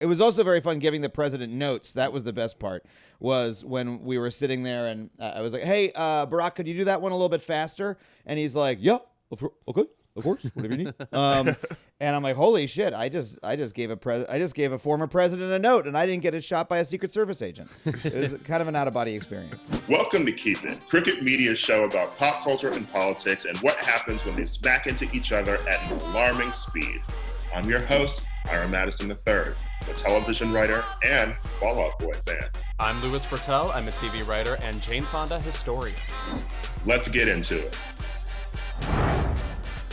It was also very fun giving the president notes. That was the best part, was when we were sitting there and I was like, hey, Barack, could you do that one a little bit faster? And he's like, yeah, okay, of course, whatever you need. And I'm like, holy shit, I just gave a former president a note and I didn't get it shot by a Secret Service agent. It was kind of an out-of-body experience. Welcome to Keep It, Cricket Media's show about pop culture and politics and what happens when they smack into each other at an alarming speed. I'm your host, Ira Madison III, a television writer and Fall Out Boy fan. I'm Louis Bertel. I'm a TV writer and Jane Fonda historian. Let's get into it.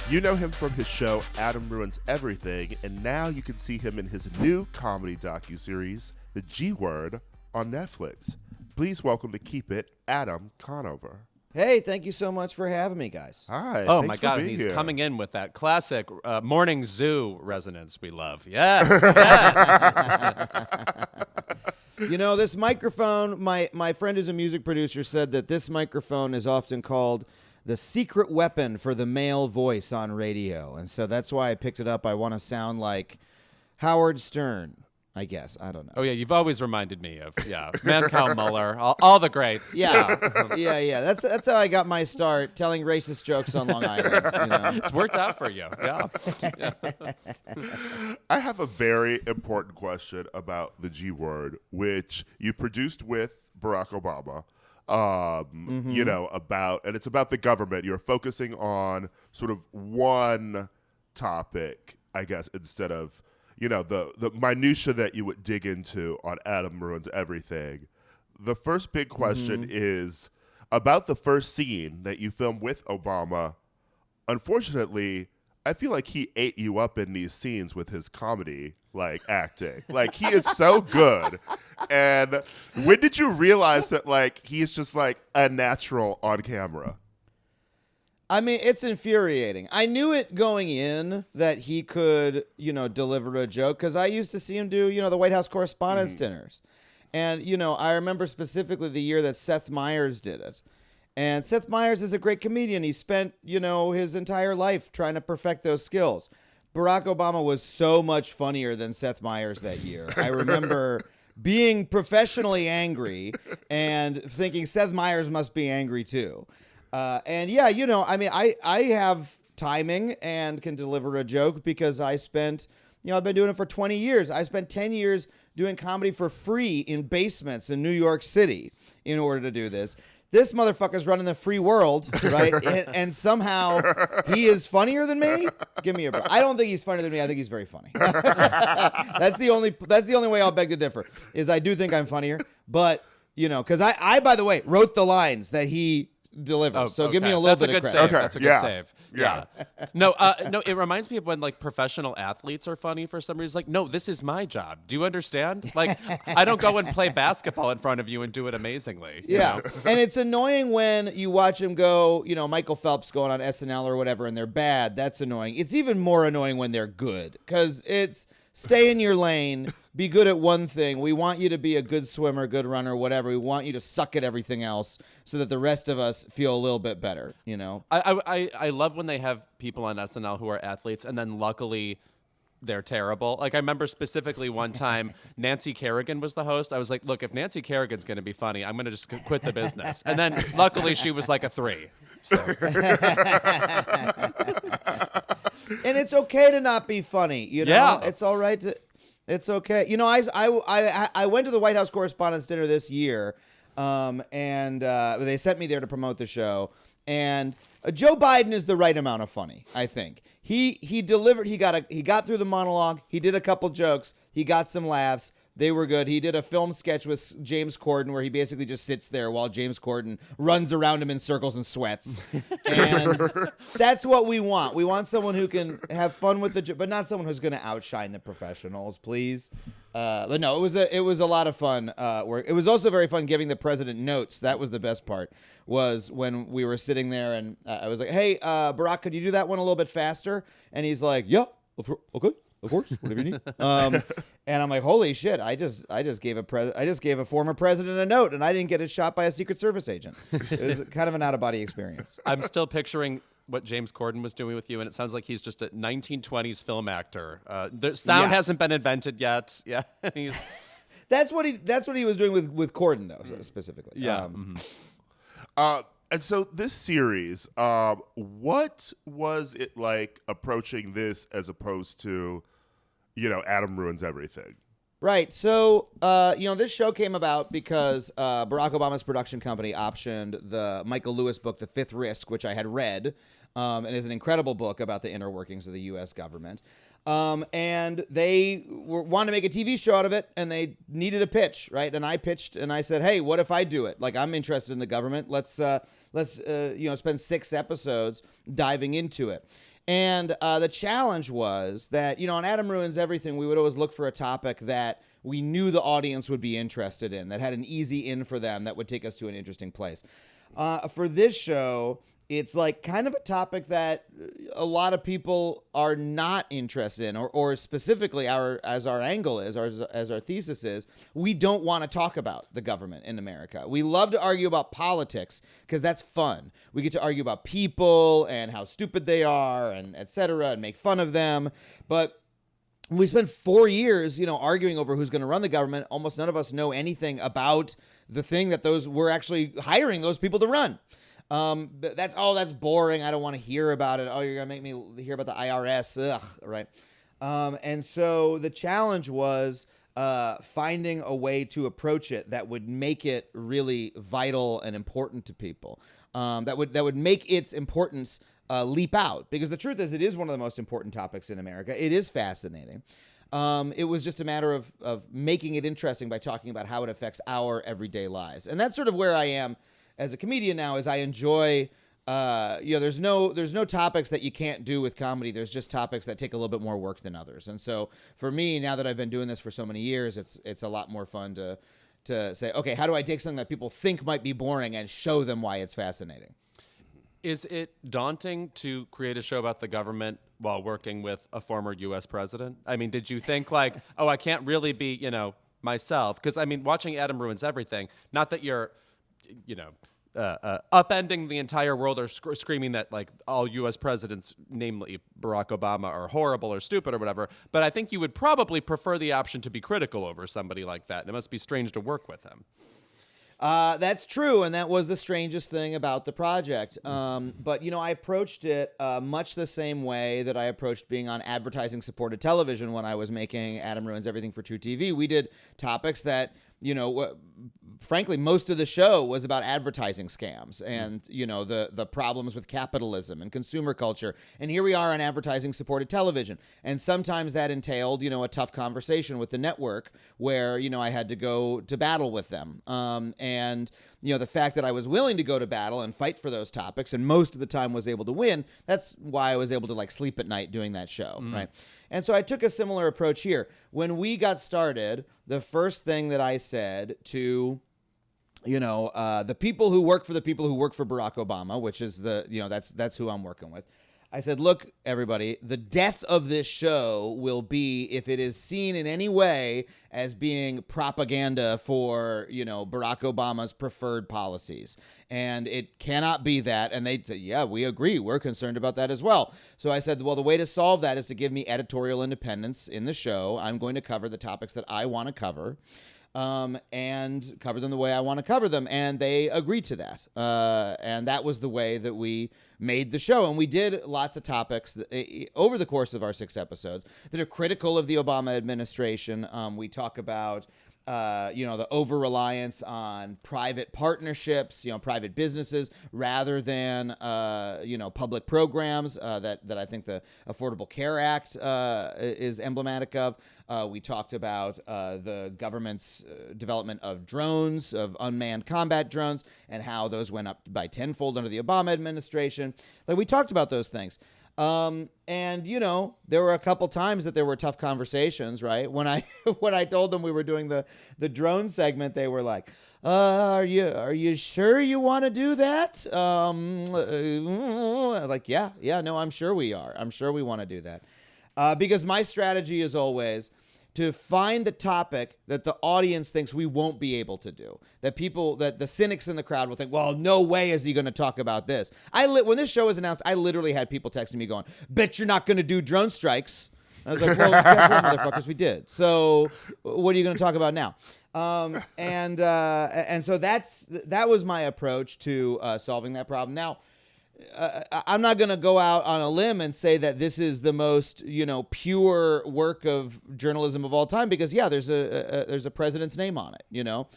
You know him from his show Adam Ruins Everything, and now you can see him in his new comedy docuseries, The G Word, on Netflix. Please welcome to Keep It, Adam Conover. Hey, thank you so much for having me, guys. Hi. Oh thanks my for God, being he's here. coming in with that classic morning zoo resonance we love. Yes, yes. You know, this microphone, my friend who's a music producer said that this microphone is often called the secret weapon for the male voice on radio. And so that's why I picked it up. I want to sound like Howard Stern, I guess. I don't know. Oh yeah, you've always reminded me of Mancow Muller, all the greats. Yeah. That's how I got my start, telling racist jokes on Long Island. You know? It's worked out for you. Yeah. I have a very important question about The G Word, which you produced with Barack Obama. You know, and it's about the government. You're focusing on sort of one topic, I guess, instead of, you know, the minutia that you would dig into on Adam Ruins Everything. The first big question is about the first scene that you filmed with Obama. Unfortunately, I feel like he ate you up in these scenes with his comedy, like, acting. Like, he is so good. And when did you realize that, like, he is just, like, a natural on camera? I mean, it's infuriating. I knew it going in that he could, you know, deliver a joke because I used to see him do, you know, the White House Correspondents' Dinners. And, you know, I remember specifically the year that Seth Meyers did it. And Seth Meyers is a great comedian. He spent, you know, his entire life trying to perfect those skills. Barack Obama was so much funnier than Seth Meyers that year. I remember being professionally angry and thinking Seth Meyers must be angry too. And yeah, you know, I mean, I have timing and can deliver a joke because I spent, you know, I've been doing it for 20 years. I spent 10 years doing comedy for free in basements in New York City in order to do this. This motherfucker's running the free world, right? and somehow he is funnier than me? Give me a break. I don't think he's funnier than me. I think he's very funny. That's the only way I'll beg to differ, is I do think I'm funnier. But, you know, because I, by the way, wrote the lines that he delivers. Oh, so okay. give me a little bit of That's credit. a good save. That's a good save. Yeah. No, it reminds me of when, like, professional athletes are funny for some reason. Like, no, this is my job. Do you understand? Like, I don't go and play basketball in front of you and do it amazingly. Yeah. You know? And it's annoying when you watch him go, you know, Michael Phelps going on SNL or whatever, and they're bad. That's annoying. It's even more annoying when they're good, because it's stay in your lane, be good at one thing. We want you to be a good swimmer, good runner, whatever. We want you to suck at everything else so that the rest of us feel a little bit better, you know? I love when they have people on SNL who are athletes, and then luckily they're terrible. Like, I remember specifically one time Nancy Kerrigan was the host. I was like, look, if Nancy Kerrigan's going to be funny, I'm going to just quit the business. And then luckily she was like a 3. So. And it's okay to not be funny, you know? Yeah. It's all right to... It's okay. You know, I went to the White House Correspondents' Dinner this year, and they sent me there to promote the show. And Joe Biden is the right amount of funny, I think. He delivered. He got through the monologue. He did a couple jokes. He got some laughs. They were good. He did a film sketch with James Corden where he basically just sits there while James Corden runs around him in circles and sweats. And that's what we want. We want someone who can have fun with but not someone who's going to outshine the professionals, please. But no, it was a lot of fun work. It was also very fun giving the president notes. That was the best part, was when we were sitting there and I was like, hey, Barack, could you do that one a little bit faster? And he's like, yeah, okay. Of course, whatever you need. And I'm like, holy shit! I just gave a former president a note, and I didn't get it shot by a Secret Service agent. It was kind of an out of body experience. I'm still picturing what James Corden was doing with you, and it sounds like he's just a 1920s film actor. The sound hasn't been invented yet. Yeah, he's. That's what he was doing with Corden though, specifically. Yeah. And so this series, what was it like approaching this as opposed to, Adam Ruins Everything? Right. So, this show came about because Barack Obama's production company optioned the Michael Lewis book, The Fifth Risk, which I had read, and is an incredible book about the inner workings of the U.S. government. And they wanted to make a TV show out of it, and they needed a pitch, right? And I pitched, and I said, "Hey, what if I do it? Like, I'm interested in the government. Let's spend 6 episodes diving into it." And the challenge was that, on Adam Ruins Everything, we would always look for a topic that we knew the audience would be interested in, that had an easy in for them, that would take us to an interesting place. For this show, it's like kind of a topic that a lot of people are not interested in, or specifically as our angle is, as our thesis is, we don't want to talk about the government in America. We love to argue about politics because that's fun. We get to argue about people and how stupid they are and et cetera, and make fun of them. But we spent 4 years, arguing over who's going to run the government. Almost none of us know anything about the thing that we're actually hiring those people to run. That's boring. I don't want to hear about it. Oh, you're going to make me hear about the IRS. Ugh, right? And so the challenge was finding a way to approach it that would make it really vital and important to people. That would make its importance leap out. Because the truth is, it is one of the most important topics in America. It is fascinating. It was just a matter of making it interesting by talking about how it affects our everyday lives. And that's sort of where I am as a comedian now, is I enjoy, there's no topics that you can't do with comedy. There's just topics that take a little bit more work than others. And so for me, now that I've been doing this for so many years, it's a lot more fun to say, okay, how do I take something that people think might be boring and show them why it's fascinating? Is it daunting to create a show about the government while working with a former U.S. president? I mean, did you think like, oh, I can't really be, myself? Because, I mean, watching Adam Ruins Everything, not that you're, upending the entire world or screaming that like all U.S. presidents, namely Barack Obama, are horrible or stupid or whatever. But I think you would probably prefer the option to be critical over somebody like that. And it must be strange to work with him. That's true, and that was the strangest thing about the project. But, I approached it much the same way that I approached being on advertising-supported television when I was making Adam Ruins Everything for True TV. We did topics that, frankly, most of the show was about advertising scams and, the problems with capitalism and consumer culture. And here we are on advertising-supported television. And sometimes that entailed, a tough conversation with the network where, I had to go to battle with them. And, the fact that I was willing to go to battle and fight for those topics and most of the time was able to win, that's why I was able to sleep at night doing that show, right? And so I took a similar approach here. When we got started, the first thing that I said to, the people who work for Barack Obama, which is that's who I'm working with. I said, look, everybody, the death of this show will be if it is seen in any way as being propaganda for, Barack Obama's preferred policies. And it cannot be that. And they said, yeah, we agree. We're concerned about that as well. So I said, well, the way to solve that is to give me editorial independence in the show. I'm going to cover the topics that I want to cover. And cover them the way I want to cover them. And they agreed to that. And that was the way that we made the show. And we did lots of topics over the course of our 6 episodes that are critical of the Obama administration. We talk about the over-reliance on private partnerships, private businesses, rather than, public programs that I think the Affordable Care Act is emblematic of. We talked about the government's development of drones, of unmanned combat drones, and how those went up by tenfold under the Obama administration. We talked about those things. And there were a couple times that there were tough conversations, right? When I told them we were doing the drone segment, they were like, are you sure you want to do that? No, I'm sure we are. I'm sure we want to do that. Because my strategy is always to find the topic that the audience thinks we won't be able to do. That the cynics in the crowd will think, well, no way is he going to talk about this. When this show was announced, I literally had people texting me going, bet you're not going to do drone strikes. And I was like, well, guess what, motherfuckers, we did. So what are you going to talk about now? And so that was my approach to solving that problem. Now, I'm not going to go out on a limb and say that this is the most, pure work of journalism of all time, because there's a president's name on it,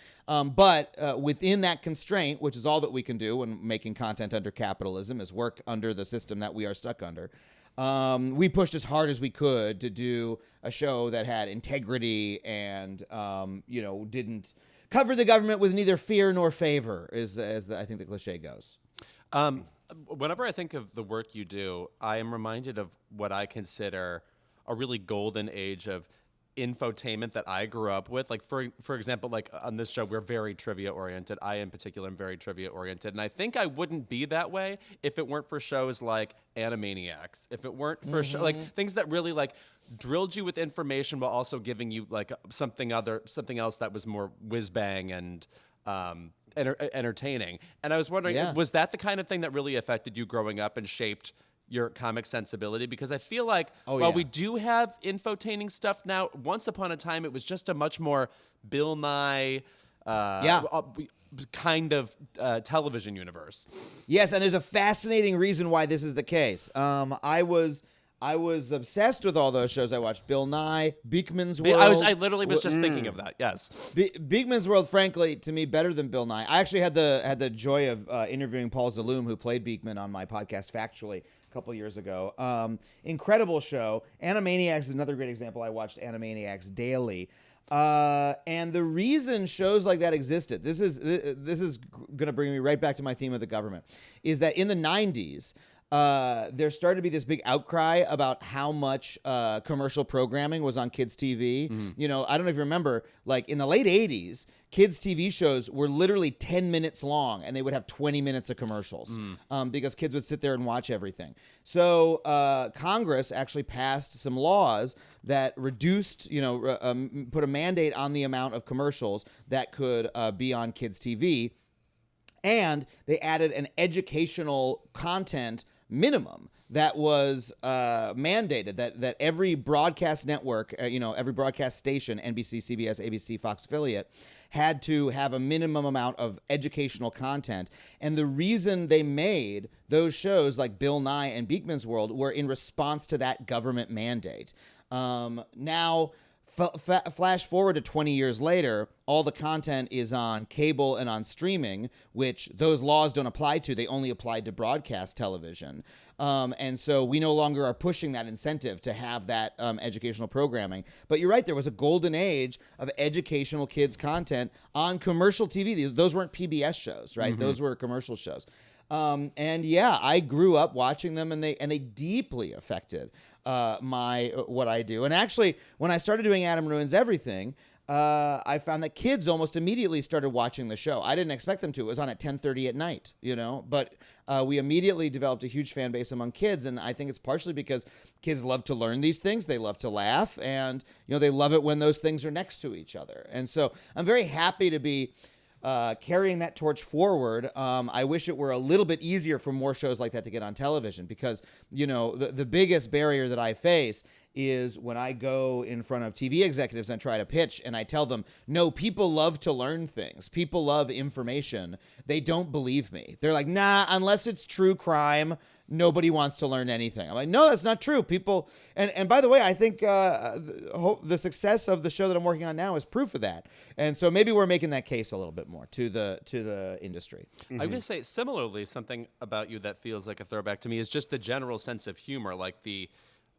but within that constraint, which is all that we can do when making content under capitalism, is work under the system that we are stuck under. We pushed as hard as we could to do a show that had integrity and, didn't cover the government with neither fear nor favor, I think the cliche goes. Whenever I think of the work you do, I am reminded of what I consider a really golden age of infotainment that I grew up with. Like, for example, like on this show, we're very trivia oriented. I in particular am very trivia oriented. And I think I wouldn't be that way if it weren't for shows like Animaniacs, if it weren't for like things that really like drilled you with information while also giving you like something else that was more whiz bang and entertaining. And I was wondering, was that the kind of thing that really affected you growing up and shaped your comic sensibility? Because I feel like while we do have infotaining stuff now, once upon a time it was just a much more Bill Nye kind of television universe. Yes, and there's a fascinating reason why this is the case. I was obsessed with all those shows. I watched Bill Nye, Beakman's World. I literally was just thinking of that. Yes, Beakman's World, frankly, to me, better than Bill Nye. I actually had the joy of interviewing Paul Zaloom, who played Beakman, on my podcast Factually a couple years ago. Incredible show. Animaniacs is another great example. I watched Animaniacs daily. And the reason shows like that existed, this is going to bring me right back to my theme of the government, is that in the 90s, there started to be this big outcry about how much commercial programming was on kids' TV. I don't know if you remember, like in the late 80s, kids' TV shows were literally 10 minutes long, and they would have 20 minutes of commercials because kids would sit there and watch everything. So Congress actually passed some laws that reduced, put a mandate on the amount of commercials that could be on kids' TV. And they added an educational content minimum that was mandated, that every broadcast network, every broadcast station, NBC, CBS, ABC, Fox affiliate, had to have a minimum amount of educational content. And the reason they made those shows like Bill Nye and Beakman's World were in response to that government mandate. Now, flash forward to 20 years later, all the content is on cable and on streaming, which those laws don't apply to. They only apply to broadcast television. And so we no longer are pushing that incentive to have that educational programming. But you're right, there was a golden age of educational kids content on commercial TV. Those weren't PBS shows, right? Those were commercial shows. I grew up watching them, and they deeply affected what I do. And actually, when I started doing Adam Ruins Everything, I found that kids almost immediately started watching the show. I didn't expect them to. It was on at 10:30 at night, but we immediately developed a huge fan base among kids, and I think it's partially because kids love to learn these things. They love to laugh, and they love it when those things are next to each other. And so I'm very happy to be carrying that torch forward. I wish it were a little bit easier for more shows like that to get on television, because the biggest barrier that I face is when I go in front of TV executives and try to pitch, and I tell them, no, people love to learn things. People love information. They don't believe me. They're like, nah, unless it's true crime, nobody wants to learn anything. I'm like, no, that's not true. People, and by the way, I think the success of the show that I'm working on now is proof of that. And so maybe we're making that case a little bit more to the industry. I would say similarly, something about you that feels like a throwback to me is just the general sense of humor, like the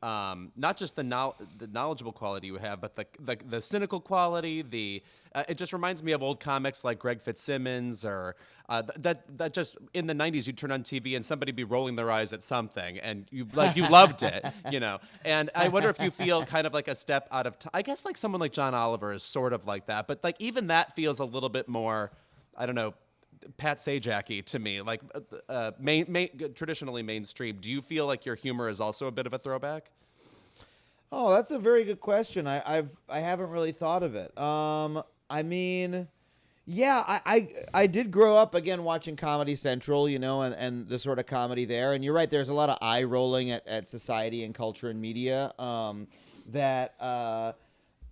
not just the knowledgeable quality you have, but the cynical quality. It just reminds me of old comics like Greg Fitzsimmons, or that just in the 90s you'd turn on TV and somebody'd be rolling their eyes at something, and you loved it, And I wonder if you feel kind of like a step out of I guess like someone like John Oliver is sort of like that, but like even that feels a little bit more, I don't know, Pat Sajak-y to me, like traditionally mainstream. Do you feel like your humor is also a bit of a throwback? Oh, that's a very good question. I haven't really thought of it. I mean, yeah, I did grow up again watching Comedy Central, and the sort of comedy there. And you're right, there's a lot of eye rolling at society and culture and media that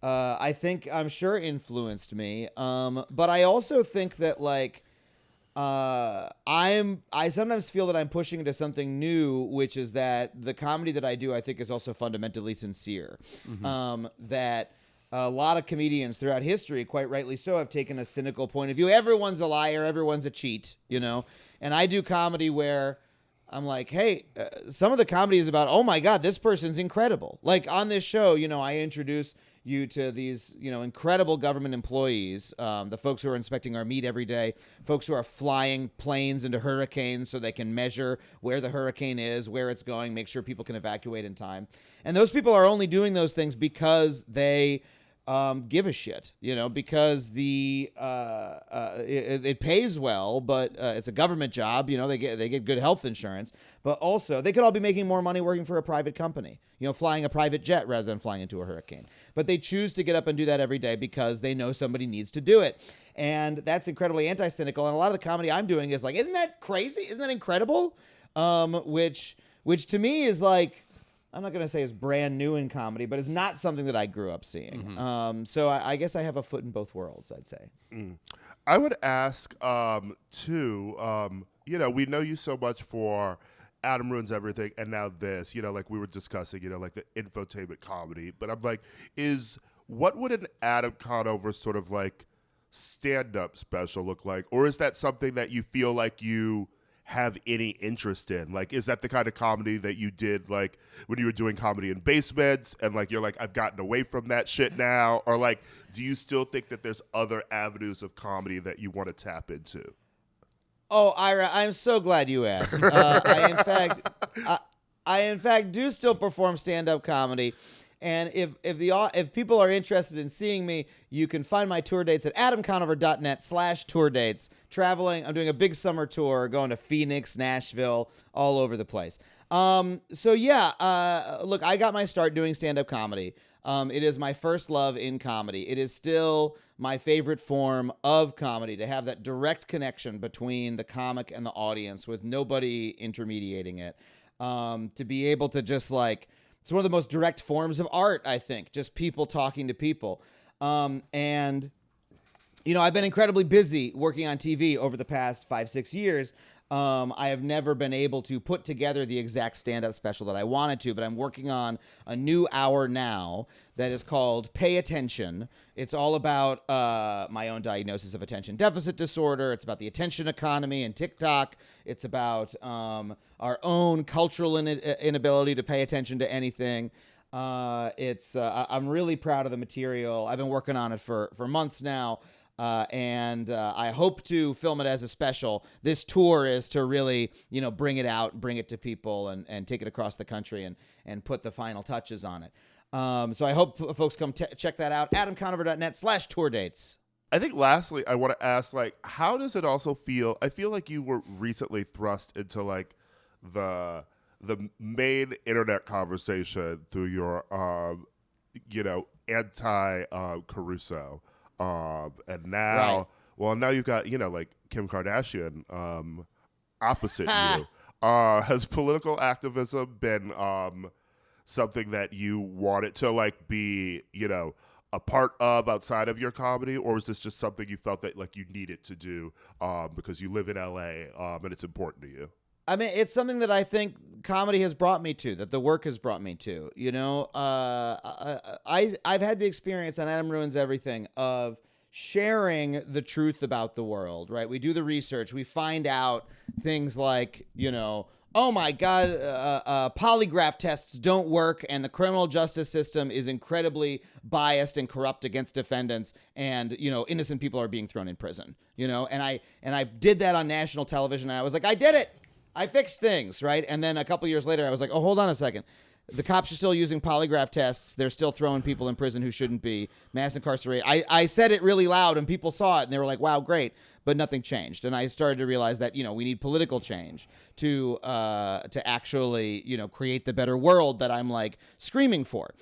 I think I'm sure influenced me. But I also think that like. I sometimes feel that I'm pushing into something new, which is that the comedy that I do, I think, is also fundamentally sincere. That a lot of comedians throughout history, quite rightly so, have taken a cynical point of view. Everyone's a liar, everyone's a cheat, and I do comedy where I'm like, hey, some of the comedy is about, oh my God, this person's incredible. Like on this show, I introduce you to these, incredible government employees, the folks who are inspecting our meat every day, folks who are flying planes into hurricanes so they can measure where the hurricane is, where it's going, make sure people can evacuate in time. And those people are only doing those things because they give a shit, because it pays well, but it's a government job. They get good health insurance, but also they could all be making more money working for a private company, flying a private jet rather than flying into a hurricane. But they choose to get up and do that every day because they know somebody needs to do it. And that's incredibly anti-cynical. And a lot of the comedy I'm doing is like, isn't that crazy? Isn't that incredible? Which to me is like, I'm not going to say it's brand new in comedy, but it's not something that I grew up seeing. So I guess I have a foot in both worlds, I'd say. I would ask, too, we know you so much for Adam Ruins Everything and now this, like we were discussing, like the infotainment comedy. But I'm like, what would an Adam Conover sort of like stand-up special look like? Or is that something that you feel like you have any interest in? Like, is that the kind of comedy that you did like when you were doing comedy in basements and like you're like, I've gotten away from that shit now? Or like, do you still think that there's other avenues of comedy that you want to tap into? Oh, Ira, I'm so glad you asked. I in fact do still perform stand-up comedy. And if people are interested in seeing me, you can find my tour dates at adamconover.net/tour dates. Traveling, I'm doing a big summer tour, going to Phoenix, Nashville, all over the place. Look, I got my start doing stand-up comedy. It is my first love in comedy. It is still my favorite form of comedy, to have that direct connection between the comic and the audience with nobody intermediating it. To be able to just like, it's one of the most direct forms of art, I think, just people talking to people. I've been incredibly busy working on TV over the past 5-6 years. I have never been able to put together the exact stand-up special that I wanted to, but I'm working on a new hour now that is called Pay Attention. It's all about my own diagnosis of attention deficit disorder. It's about the attention economy and TikTok. It's about our own cultural inability to pay attention to anything. I'm really proud of the material. I've been working on it for months now. And I hope to film it as a special. This tour is to really, bring it out, bring it to people and take it across the country and put the final touches on it. So I hope folks come check that out. adamconover.net/tour dates. I think lastly, I want to ask, like, how does it also feel? I feel like you were recently thrust into like the main internet conversation through your, anti-Caruso. And now, right. Well, now you've got, like Kim Kardashian opposite you. Has political activism been something that you wanted to like be, a part of outside of your comedy, or is this just something you felt that like you needed to do because you live in LA and it's important to you? I mean, it's something that I think comedy has brought me to, that the work has brought me to. I've had the experience on Adam Ruins Everything of sharing the truth about the world, right? We do the research. We find out things like, oh my God, polygraph tests don't work, and the criminal justice system is incredibly biased and corrupt against defendants, and innocent people are being thrown in prison. And I did that on national television, and I was like, I did it. I fixed things, right? And then a couple years later, I was like, oh, hold on a second. The cops are still using polygraph tests. They're still throwing people in prison who shouldn't be. Mass incarceration. I said it really loud, and people saw it, and they were like, wow, great. But nothing changed. And I started to realize that, we need political change to actually, create the better world that I'm, like, screaming for.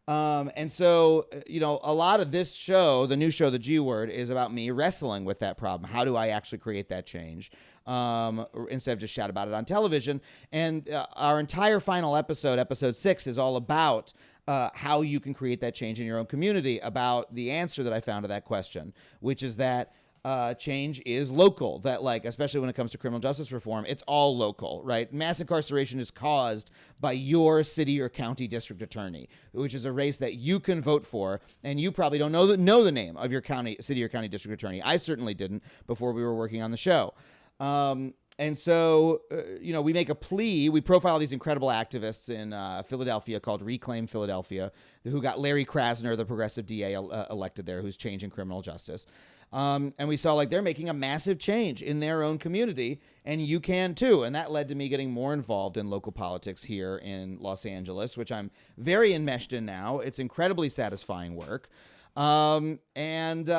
And so, a lot of this show, the new show, The G Word, is about me wrestling with that problem. How do I actually create that change? Instead of just shout about it on television. And our entire final episode 6, is all about how you can create that change in your own community, about the answer that I found to that question, which is that change is local. That, like, especially when it comes to criminal justice reform, it's all local, right? Mass incarceration is caused by your city or county district attorney, which is a race that you can vote for, and you probably don't know the name of your city or county district attorney. I certainly didn't before we were working on the show. And so, we make a plea. We profile these incredible activists in Philadelphia called Reclaim Philadelphia, who got Larry Krasner, the progressive DA, elected there, who's changing criminal justice. And we saw, like, they're making a massive change in their own community, and you can too. And that led to me getting more involved in local politics here in Los Angeles, which I'm very enmeshed in now. It's incredibly satisfying work. I ended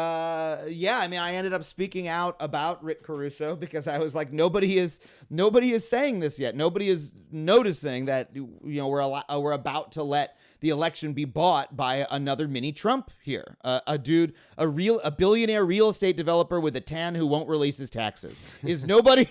up speaking out about Rick Caruso because I was like, nobody is saying this yet. Nobody is noticing that, we're about to let the election be bought by another mini Trump here. A billionaire real estate developer with a tan who won't release his taxes. Is nobody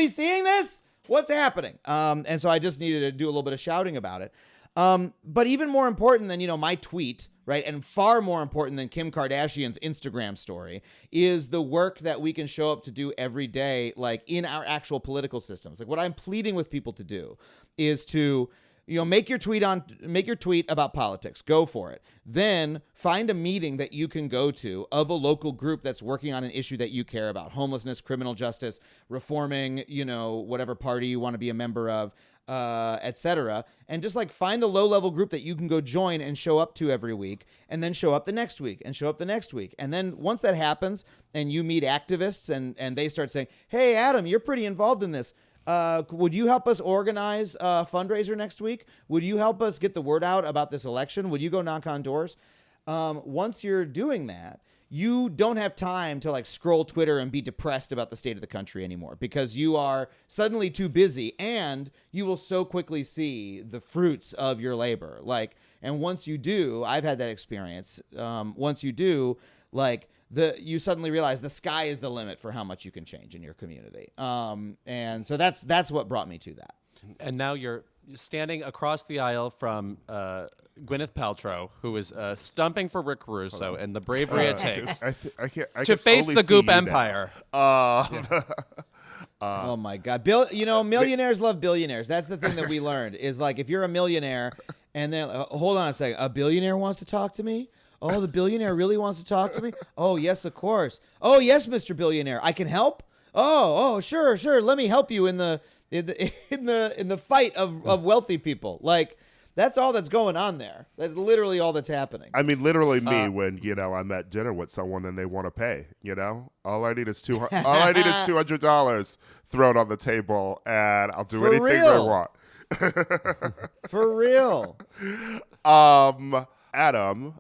seeing this? What's happening? And so I just needed to do a little bit of shouting about it. But even more important than, my tweet, right, and far more important than Kim Kardashian's Instagram story, is the work that we can show up to do every day, like in our actual political systems. Like, what I'm pleading with people to do is to, make your tweet about politics. Go for it. Then find a meeting that you can go to of a local group that's working on an issue that you care about: homelessness, criminal justice, reforming, whatever party you want to be a member of, etc. And just like find the low-level group that you can go join and show up to every week, and then show up the next week and show up the next week. And then once that happens and you meet activists and they start saying, "Hey, Adam, you're pretty involved in this. Would you help us organize a fundraiser next week? Would you help us get the word out about this election? Would you go knock on doors?" Once you're doing that, you don't have time to like scroll Twitter and be depressed about the state of the country anymore, because you are suddenly too busy, and you will so quickly see the fruits of your labor. And once you do, I've had that experience. Once you do, you suddenly realize the sky is the limit for how much you can change in your community. And so that's what brought me to that. And now you're standing across the aisle from Gwyneth Paltrow, who is stumping for Rick Caruso, and the bravery it takes I to face the Goop Empire. Oh my God, millionaires love billionaires. That's the thing that we learned is, like, if you're a millionaire and then hold on a second, a billionaire wants to talk to me. Oh, the billionaire really wants to talk to me. Oh yes, of course. Oh yes, Mr. Billionaire, I can help. Oh, sure. Let me help you in the fight of wealthy people. Like, that's all that's going on there. That's literally all that's happening. I mean, literally me when, I'm at dinner with someone and they want to pay, all I need is $200 thrown on the table, and I'll do anything they want. For real. Adam,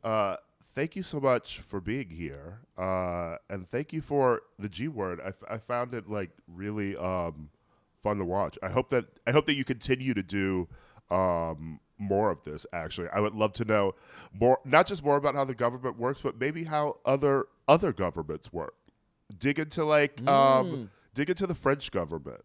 thank you so much for being here. And thank you for the G Word. I found it really fun to watch. I hope that you continue to do more of this. Actually, I would love to know more, not just more about how the government works, but maybe how other governments work. Dig into the French government.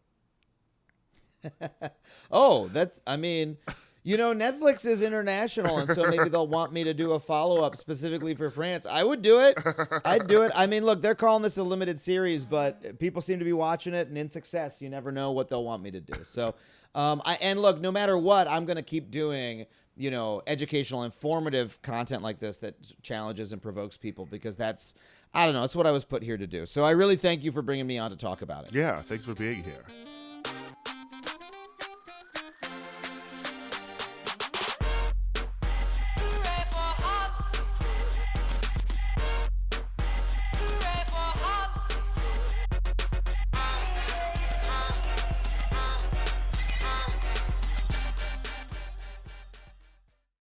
Netflix is international, and so maybe they'll want me to do a follow-up specifically for France. I would do it. I'd do it. I mean, look, they're calling this a limited series, but people seem to be watching it, and in success, you never know what they'll want me to do. So, look, no matter what, I'm going to keep doing, educational, informative content like this that challenges and provokes people, because it's what I was put here to do. So I really thank you for bringing me on to talk about it. Yeah, thanks for being here.